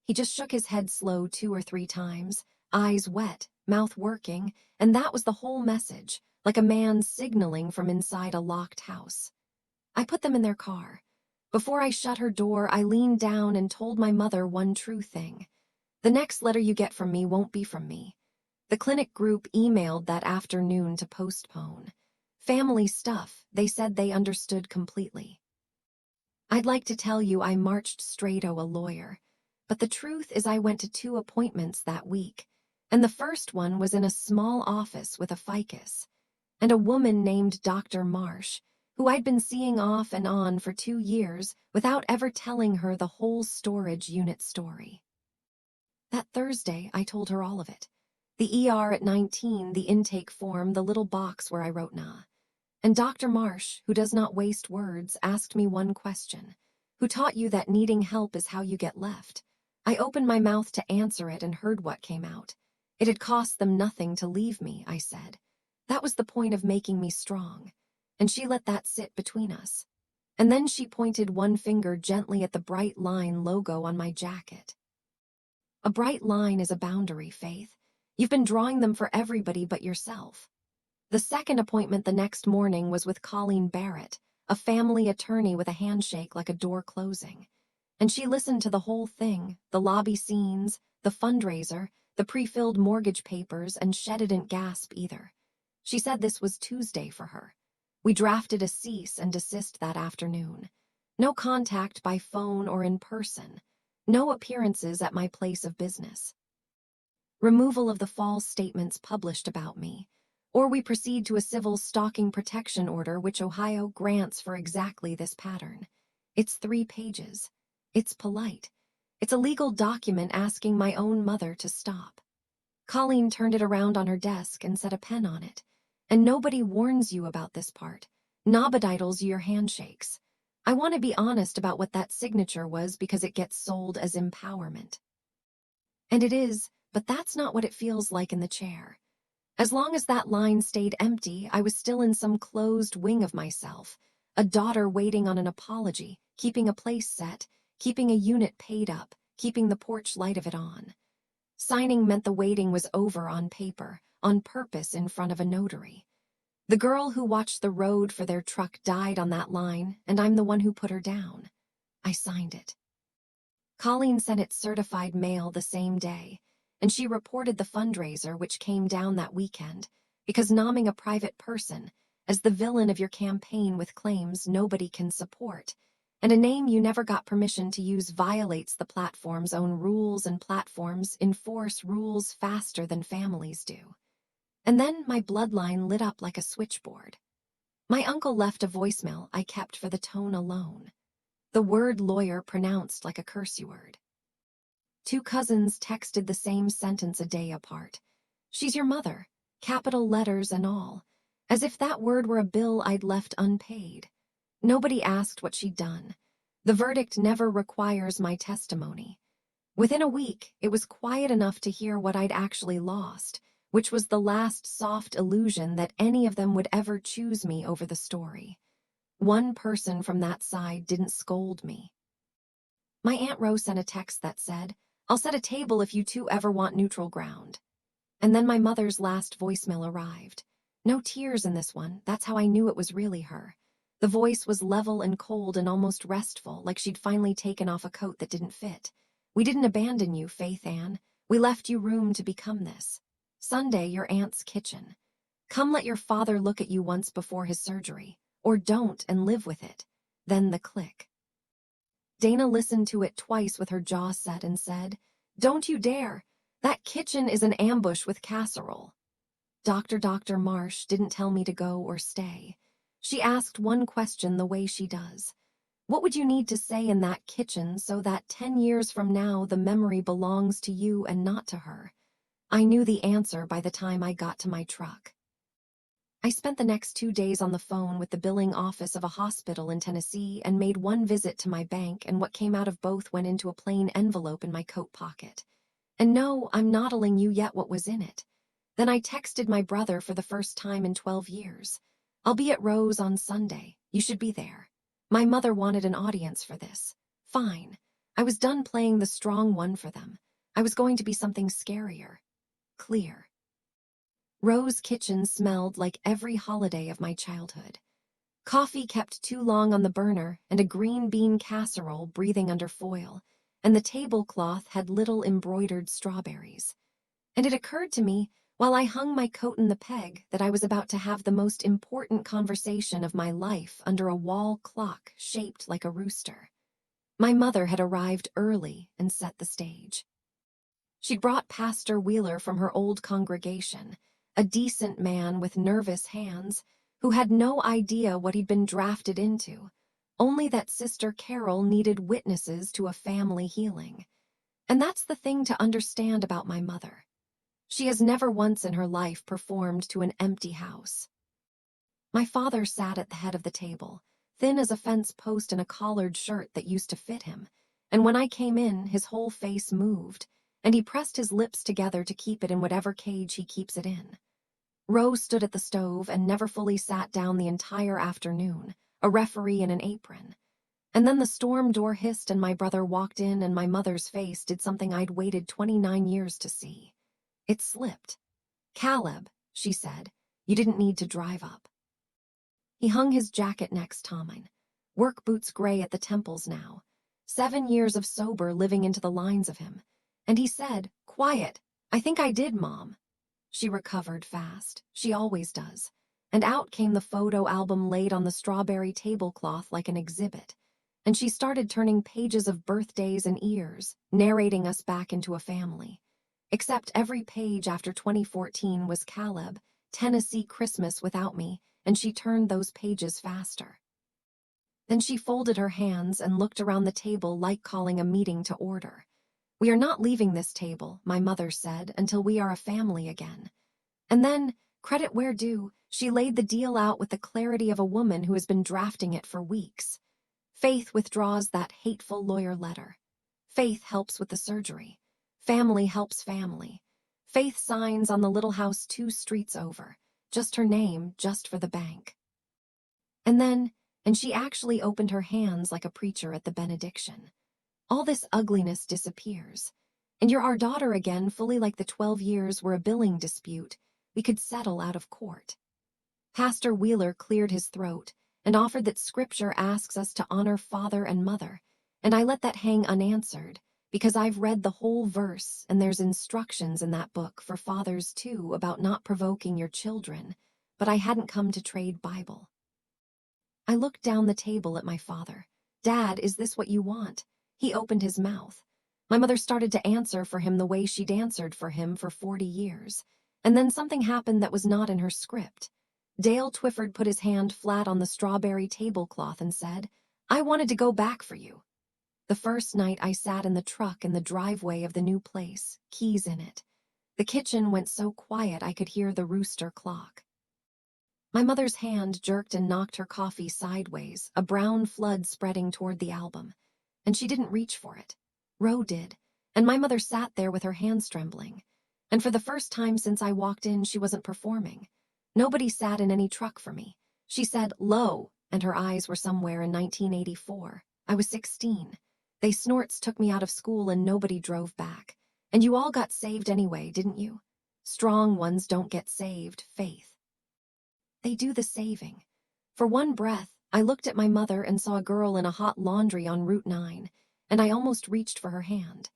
He just shook his head slow 2 or 3 times, eyes wet, mouth working, and that was the whole message, like a man signaling from inside a locked house. I put them in their car. Before I shut her door, I leaned down and told my mother one true thing. The next letter you get from me won't be from me. The clinic group emailed that afternoon to postpone. Family stuff, they said they understood completely. I'd like to tell you I marched straight-o a lawyer, but the truth is I went to 2 appointments that week, and the first one was in a small office with a ficus, and a woman named Dr. Marsh, who I'd been seeing off and on for 2 years without ever telling her the whole storage unit story. That Thursday, I told her all of it. The ER at 19, the intake form, the little box where I wrote nah. And Dr. Marsh, who does not waste words, asked me one question. Who taught you that needing help is how you get left? I opened my mouth to answer it and heard what came out. It had cost them nothing to leave me, I said. That was the point of making me strong. And she let that sit between us. And then she pointed one finger gently at the Bright Line logo on my jacket. A bright line is a boundary, Faith. You've been drawing them for everybody but yourself. The second appointment the next morning was with Colleen Barrett, a family attorney with a handshake like a door closing. And she listened to the whole thing, the lobby scenes, the fundraiser, the pre-filled mortgage papers, and she didn't gasp either. She said this was Tuesday for her. We drafted a cease and desist that afternoon. No contact by phone or in person. No appearances at my place of business. Removal of the false statements published about me. Or we proceed to a civil stalking protection order which Ohio grants for exactly this pattern. It's 3 pages. It's polite. It's a legal document asking my own mother to stop. Colleen turned it around on her desk and set a pen on it. And nobody warns you about this part. Nobodiddles your handshakes. I want to be honest about what that signature was because it gets sold as empowerment. And it is, but that's not what it feels like in the chair. As long as that line stayed empty, I was still in some closed wing of myself, a daughter waiting on an apology, keeping a place set, keeping a unit paid up, keeping the porch light of it on. Signing meant the waiting was over on paper, on purpose in front of a notary. The girl who watched the road for their truck died on that line, and I'm the one who put her down. I signed it. Colleen sent it certified mail the same day, and she reported the fundraiser which came down that weekend, because nomming a private person as the villain of your campaign with claims nobody can support, and a name you never got permission to use violates the platform's own rules, and platforms enforce rules faster than families do. And then my bloodline lit up like a switchboard. My uncle left a voicemail I kept for the tone alone. The word lawyer pronounced like a curse word. Two cousins texted the same sentence a day apart. She's your mother, capital letters and all, as if that word were a bill I'd left unpaid. Nobody asked what she'd done. The verdict never requires my testimony. Within a week, it was quiet enough to hear what I'd actually lost, which was the last soft illusion that any of them would ever choose me over the story. One person from that side didn't scold me. My Aunt Rose sent a text that said, "I'll set a table if you two ever want neutral ground." And then my mother's last voicemail arrived. No tears in this one, that's how I knew it was really her. The voice was level and cold and almost restful, like she'd finally taken off a coat that didn't fit. "We didn't abandon you, Faith Ann. We left you room to become this. Sunday, your aunt's kitchen. Come let your father look at you once before his surgery. Or don't and live with it." Then the click. Dana listened to it twice with her jaw set and said, "Don't you dare. That kitchen is an ambush with casserole." Dr. Marsh didn't tell me to go or stay. She asked one question the way she does. What would you need to say in that kitchen so that 10 years from now the memory belongs to you and not to her? I knew the answer by the time I got to my truck. I spent the next 2 days on the phone with the billing office of a hospital in Tennessee and made one visit to my bank, and what came out of both went into a plain envelope in my coat pocket. And no, I'm not telling you yet what was in it. Then I texted my brother for the first time in 12 years. "I'll be at Rose on Sunday. You should be there." My mother wanted an audience for this. Fine. I was done playing the strong one for them. I was going to be something scarier. Clear. Rose Kitchen smelled like every holiday of my childhood. Coffee kept too long on the burner, and a green bean casserole breathing under foil, and the tablecloth had little embroidered strawberries. And it occurred to me, while I hung my coat in the peg, that I was about to have the most important conversation of my life under a wall clock shaped like a rooster. My mother had arrived early and set the stage. She'd brought Pastor Wheeler from her old congregation, a decent man with nervous hands who had no idea what he'd been drafted into, only that Sister Carol needed witnesses to a family healing. And that's the thing to understand about my mother. She has never once in her life performed to an empty house. My father sat at the head of the table, thin as a fence post in a collared shirt that used to fit him, and when I came in, his whole face moved, and he pressed his lips together to keep it in whatever cage he keeps it in. Rose stood at the stove and never fully sat down the entire afternoon, a referee in an apron. And then the storm door hissed and my brother walked in, and my mother's face did something I'd waited 29 years to see. It slipped. "Caleb," she said, "you didn't need to drive up." He hung his jacket next to mine. Work boots gray at the temples now. 7 years of sober living into the lines of him. And he said, "Quiet. I think I did, Mom." She recovered fast. She always does. And out came the photo album laid on the strawberry tablecloth like an exhibit. And she started turning pages of birthdays and years, narrating us back into a family. Except every page after 2014 was Caleb, Tennessee Christmas without me, and she turned those pages faster. Then she folded her hands and looked around the table like calling a meeting to order. "We are not leaving this table," my mother said, "until we are a family again." And then, credit where due, she laid the deal out with the clarity of a woman who has been drafting it for weeks. Faith withdraws that hateful lawyer letter. Faith helps with the surgery. Family helps family. Faith signs on the little house 2 streets over. Just her name, just for the bank. And she actually opened her hands like a preacher at the benediction. All this ugliness disappears. And you're our daughter again, fully like the 12 years were a billing dispute we could settle out of court. Pastor Wheeler cleared his throat and offered that Scripture asks us to honor father and mother, and I let that hang unanswered because I've read the whole verse and there's instructions in that book for fathers too about not provoking your children, but I hadn't come to trade Bible. I looked down the table at my father. "Dad, is this what you want?" He opened his mouth. My mother started to answer for him the way she'd answered for him for 40 years. And then something happened that was not in her script. Dale Twyford put his hand flat on the strawberry tablecloth and said, "I wanted to go back for you." The first night I sat in the truck in the driveway of the new place, keys in it. The kitchen went so quiet I could hear the rooster clock. My mother's hand jerked and knocked her coffee sideways, a brown flood spreading toward the album. And she didn't reach for it. Ro did, and my mother sat there with her hands trembling. And for the first time since I walked in, she wasn't performing. Nobody sat in any truck for me. She said, "Lo," and her eyes were somewhere in 1984. I was 16. They snorts took me out of school and nobody drove back. And you all got saved anyway, didn't you? Strong ones don't get saved, Faith. They do the saving. For one breath, I looked at my mother and saw a girl in a hot laundry on Route 9, and I almost reached for her hand.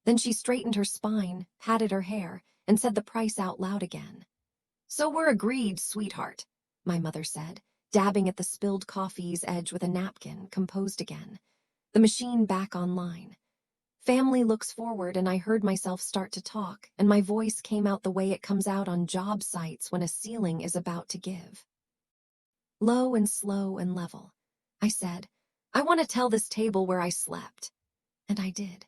Then she straightened her spine, patted her hair, and said the price out loud again. "So we're agreed, sweetheart," my mother said, dabbing at the spilled coffee's edge with a napkin, composed again. The machine back online. Family looks forward, and I heard myself start to talk, and my voice came out the way it comes out on job sites when a ceiling is about to give. Low and slow and level. I said, "I want to tell this table where I slept." And I did.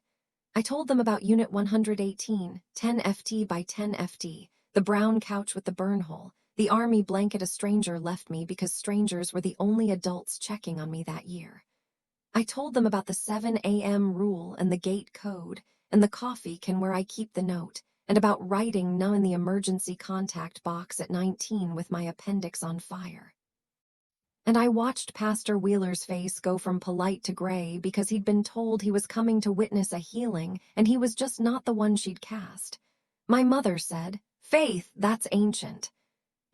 I told them about Unit 118, 10 FT by 10 FT, the brown couch with the burn hole, the army blanket a stranger left me because strangers were the only adults checking on me that year. I told them about the 7 a.m. rule and the gate code, and the coffee can where I keep the note, and about writing no in the emergency contact box at 19 with my appendix on fire. And I watched Pastor Wheeler's face go from polite to gray because he'd been told he was coming to witness a healing and he was just not the one she'd cast. My mother said, "Faith, that's ancient."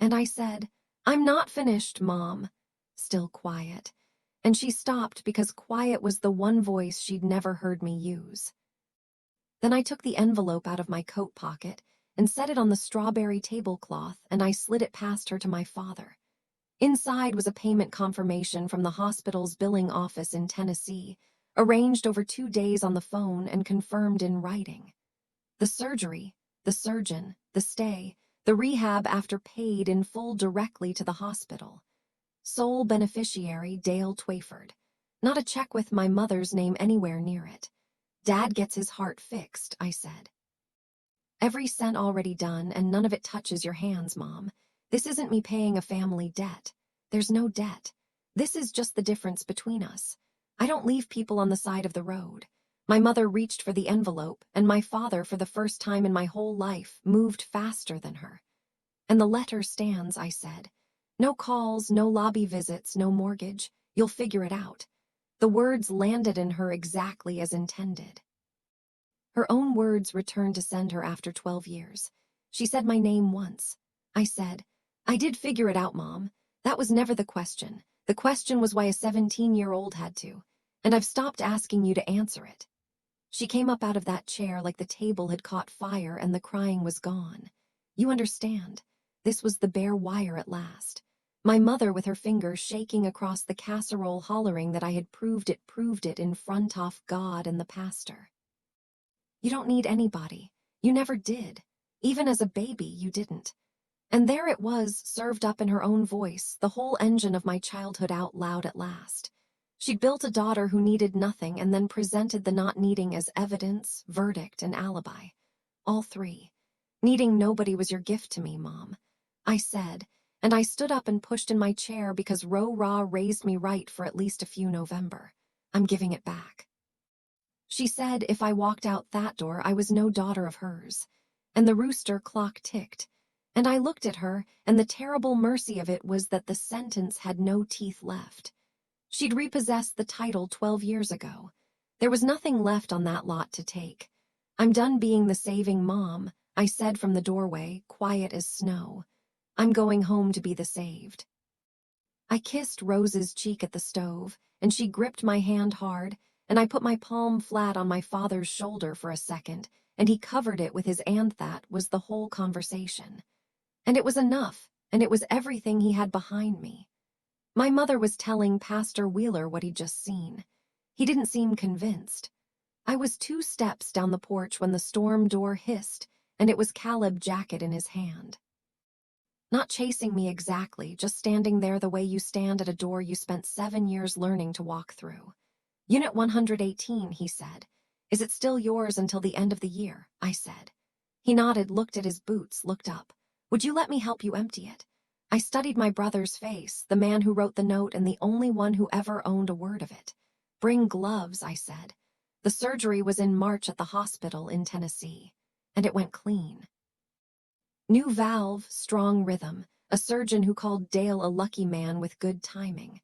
And I said, "I'm not finished, Mom." Still quiet. And she stopped because quiet was the one voice she'd never heard me use. Then I took the envelope out of my coat pocket and set it on the strawberry tablecloth, and I slid it past her to my father. Inside was a payment confirmation from the hospital's billing office in Tennessee, arranged over 2 days on the phone and confirmed in writing. The surgery, the surgeon, the stay, the rehab after paid in full directly to the hospital. Sole beneficiary Dale Twyford. Not a check with my mother's name anywhere near it. "Dad gets his heart fixed," I said. "Every cent already done, and none of it touches your hands, Mom. This isn't me paying a family debt. There's no debt. This is just the difference between us. I don't leave people on the side of the road." My mother reached for the envelope, and my father, for the first time in my whole life, moved faster than her. "And the letter stands," I said. "No calls, no lobby visits, no mortgage. You'll figure it out." The words landed in her exactly as intended. Her own words returned to send her after 12 years. She said my name once. I said, "I did figure it out, Mom. That was never the question. The question was why a 17-year-old had to. And I've stopped asking you to answer it." She came up out of that chair like the table had caught fire and the crying was gone. "You understand. This was the bare wire at last." My mother with her fingers shaking across the casserole hollering that I had proved it in front of God and the pastor. "You don't need anybody. You never did. Even as a baby, you didn't." And there it was, served up in her own voice, the whole engine of my childhood out loud at last. She'd built a daughter who needed nothing and then presented the not needing as evidence, verdict, and alibi. All three. Needing nobody was your gift to me, Mom, I said, and I stood up and pushed in my chair because Ro-Ra raised me right for at least a few November. I'm giving it back. She said if I walked out that door, I was no daughter of hers. And the rooster clock ticked. And I looked at her, and the terrible mercy of it was that the sentence had no teeth left. She'd repossessed the title 12 years ago. There was nothing left on that lot to take. I'm done being the saving mom, I said from the doorway, quiet as snow. I'm going home to be the saved. I kissed Rose's cheek at the stove, and she gripped my hand hard, and I put my palm flat on my father's shoulder for a second, and he covered it with his "and that" was the whole conversation. And it was enough, and it was everything he had behind me. My mother was telling Pastor Wheeler what he'd just seen. He didn't seem convinced. I was 2 steps down the porch when the storm door hissed, and it was Caleb Jacket in his hand. Not chasing me exactly, just standing there the way you stand at a door you spent 7 years learning to walk through. Unit 118, he said. Is it still yours until the end of the year? I said. He nodded, looked at his boots, looked up. Would you let me help you empty it? I studied my brother's face, the man who wrote the note and the only one who ever owned a word of it. Bring gloves, I said. The surgery was in March at the hospital in Tennessee, and it went clean. New valve, strong rhythm, a surgeon who called Dale a lucky man with good timing.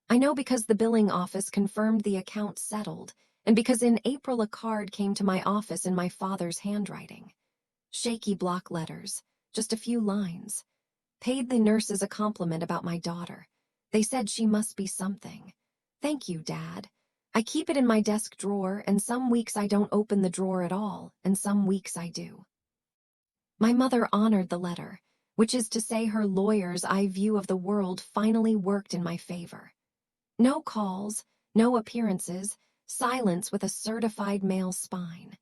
I know because the billing office confirmed the account settled, and because in April a card came to my office in my father's handwriting. Shaky block letters, just a few lines. Paid the nurses a compliment about my daughter. They said she must be something. Thank you, Dad. I keep it in my desk drawer, and some weeks I don't open the drawer at all, and some weeks I do. My mother honored the letter, which is to say her lawyer's eye view of the world finally worked in my favor. No calls, no appearances, silence with a certified male spine.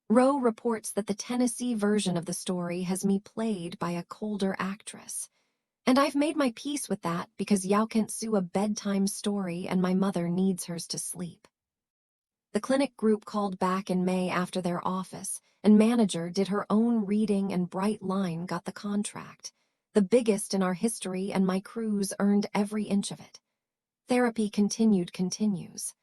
Roe reports that the Tennessee version of the story has me played by a colder actress. And I've made my peace with that because Yao can't sue a bedtime story and my mother needs hers to sleep. The clinic group called back in May after their office, and manager did her own reading and Bright Line got the contract, the biggest in our history, and my crews earned every inch of it. Therapy continues.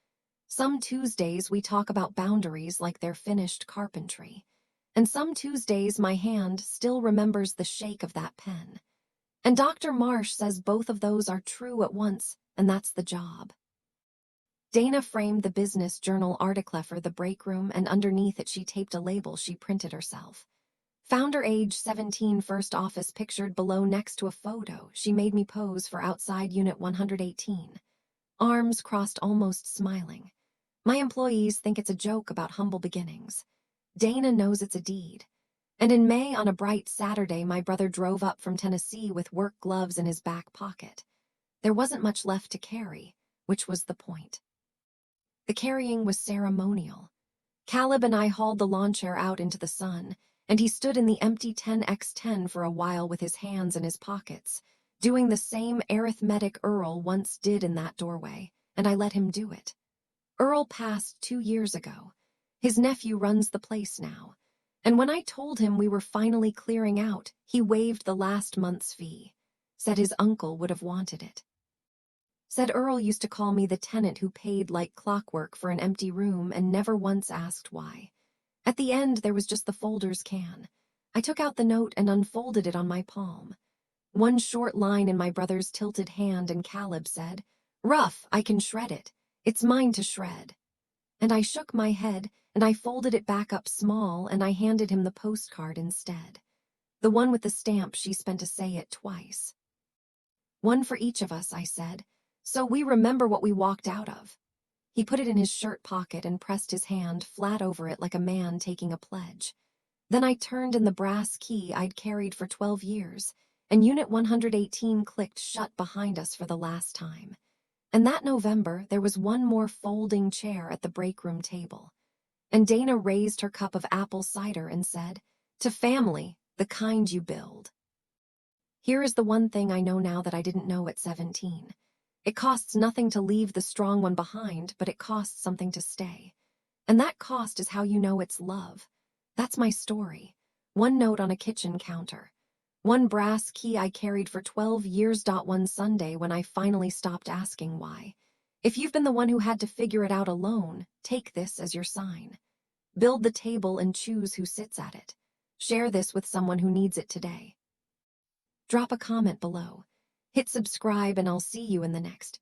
Some Tuesdays we talk about boundaries like they're finished carpentry. And some Tuesdays my hand still remembers the shake of that pen. And Dr. Marsh says both of those are true at once, and that's the job. Dana framed the business journal article for the break room, and underneath it she taped a label she printed herself. Founder age 17, first office pictured below next to a photo she made me pose for outside Unit 118. Arms crossed, almost smiling. My employees think it's a joke about humble beginnings. Dana knows it's a deed. And in May, on a bright Saturday, my brother drove up from Tennessee with work gloves in his back pocket. There wasn't much left to carry, which was the point. The carrying was ceremonial. Caleb and I hauled the lawn chair out into the sun, and he stood in the empty 10x10 for a while with his hands in his pockets, doing the same arithmetic Earl once did in that doorway, and I let him do it. Earl passed 2 years ago. His nephew runs the place now. And when I told him we were finally clearing out, he waived the last month's fee. Said his uncle would have wanted it. Said Earl used to call me the tenant who paid like clockwork for an empty room and never once asked why. At the end, there was just the folder's can. I took out the note and unfolded it on my palm. One short line in my brother's tilted hand, and Caleb said, "Rough, I can shred it. It's mine to shred." And I shook my head, and I folded it back up small, and I handed him the postcard instead. The one with the stamp she spent to say it twice. "One for each of us," I said, "so we remember what we walked out of." He put it in his shirt pocket and pressed his hand flat over it like a man taking a pledge. Then I turned in the brass key I'd carried for 12 years, and Unit 118 clicked shut behind us for the last time. And that November, there was one more folding chair at the break room table. And Dana raised her cup of apple cider and said, "To family, the kind you build." Here is the one thing I know now that I didn't know at 17. It costs nothing to leave the strong one behind, but it costs something to stay. And that cost is how you know it's love. That's my story. One note on a kitchen counter. One brass key I carried for 12 years. One Sunday when I finally stopped asking why. If you've been the one who had to figure it out alone, take this as your sign. Build the table and choose who sits at it. Share this with someone who needs it today. Drop a comment below. Hit subscribe and I'll see you in the next.